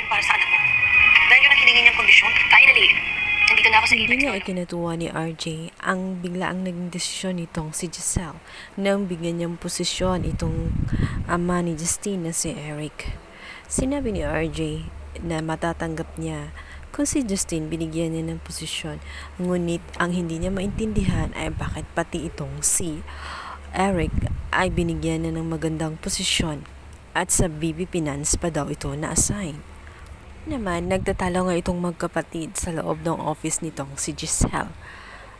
para sa anak mo. Dahil yun ang hiningi niyang kondisyon. Finally, nandito na ako sa Hindi Apex. nga ikinatuwa ni RJ ang biglaang naging desisyon nitong si Giselle nang bigyan niyang posisyon itong ama ni Justine na si Eric. Sinabi ni RJ na matatanggap niya kung si Justine binigyan niya ng posisyon, ngunit ang hindi niya maintindihan ay bakit pati itong si Eric ay binigyan na ng magandang posisyon at sa BB Finance pa daw ito na-assign. Naman, nagtatalo nga itong magkapatid sa loob ng office nitong si Giselle.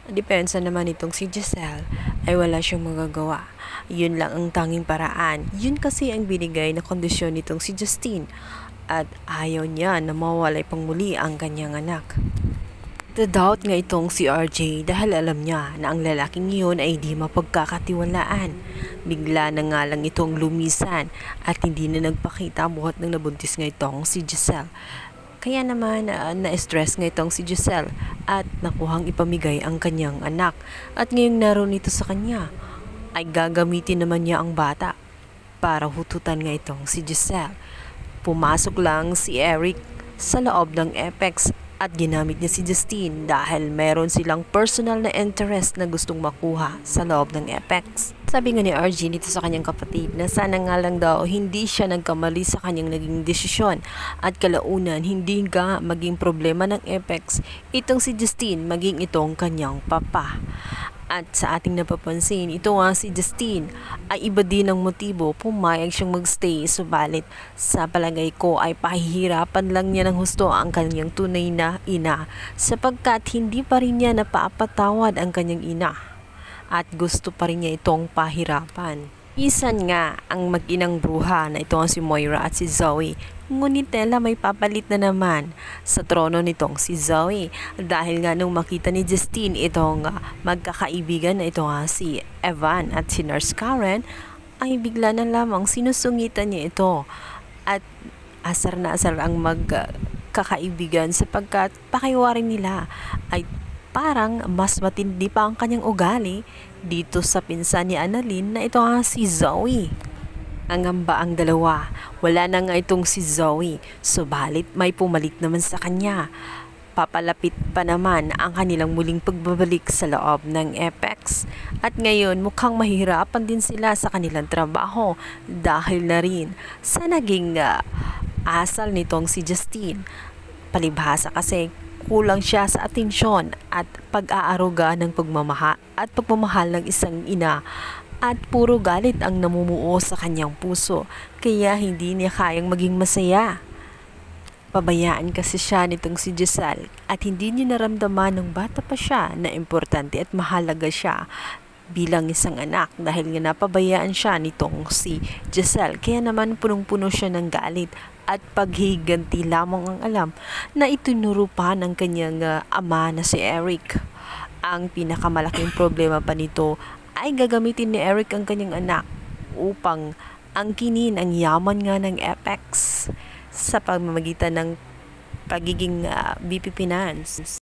Depensa naman itong si Giselle ay wala siyang magagawa. Yun lang ang tanging paraan. Yun kasi ang binigay na kondisyon nitong si Justine at ayaw niya na mawalay pang muli ang kanyang anak. Doubt nga itong si RJ dahil alam niya na ang lalaking iyon ay di mapagkakatiwalaan. Bigla na nga lang itong lumisan at hindi na nagpakita buhat ng nabuntis nga itong si Giselle. Kaya naman na-stress nga itong si Giselle at nakuhang ipamigay ang kanyang anak. At ngayong naroon ito sa kanya ay gagamitin naman niya ang bata para hututan nga itong si Giselle. Pumasok lang si Eric sa loob ng Apex at ginamit niya si Justine dahil meron silang personal na interest na gustong makuha sa loob ng Apex. Sabi nga ni RJ nito sa kanyang kapatid na sana nga lang daw hindi siya nagkamali sa kanyang naging desisyon at kalaunan hindi nga maging problema ng Apex itong si Justine maging itong kanyang papa. At sa ating napapansin, ito nga si Justine ay iba din ang motibo, pumayag siyang magstay, subalit sa palagay ko ay pahihirapan lang niya ng husto ang kanyang tunay na ina sapagkat hindi pa rin niya napapatawad ang kanyang ina at gusto pa rin niya itong pahirapan. Isan nga ang mag-inang bruha na ito ang si Moira at si Zoe. Ngunit tela may papalit na naman sa trono nitong si Zoe dahil nga nung makita ni Justine itong magkakaibigan na ito nga si Evan at si Nurse Karen ay bigla na lamang sinusungitan niya ito at asar na asar ang magkakaibigan sapagkat pakiwaring nila ay parang mas matindi pa ang kanyang ugali dito sa pinsan ni Annalyn na ito nga si Zoe. Ang gamba ang dalawa, wala na nga itong si Zoe, subalit may pumalit naman sa kanya. Papalapit pa naman ang kanilang muling pagbabalik sa loob ng Apex. At ngayon mukhang mahirapan din sila sa kanilang trabaho dahil na rin sa naging asal nitong si Justine. Palibhasa kasi kulang siya sa atensyon at pag-aaruga ng pagmamahal ng isang ina at puro galit ang namumuo sa kanyang puso kaya hindi niya kayang maging masaya. Pabayaan kasi siya nitong si Giselle at hindi niya naramdaman ng bata pa siya na importante at mahalaga siya bilang isang anak dahil nga napabayaan siya nitong si Giselle kaya naman punong-puno siya ng galit at paghiganti lamang ang alam na itinuro pa ng kanyang ama na si Eric. Ang pinakamalaking problema pa nito ay gagamitin ni Eric ang kanyang anak upang angkinin ang yaman nga ng Apex sa pamamagitan ng pagiging BP Finance.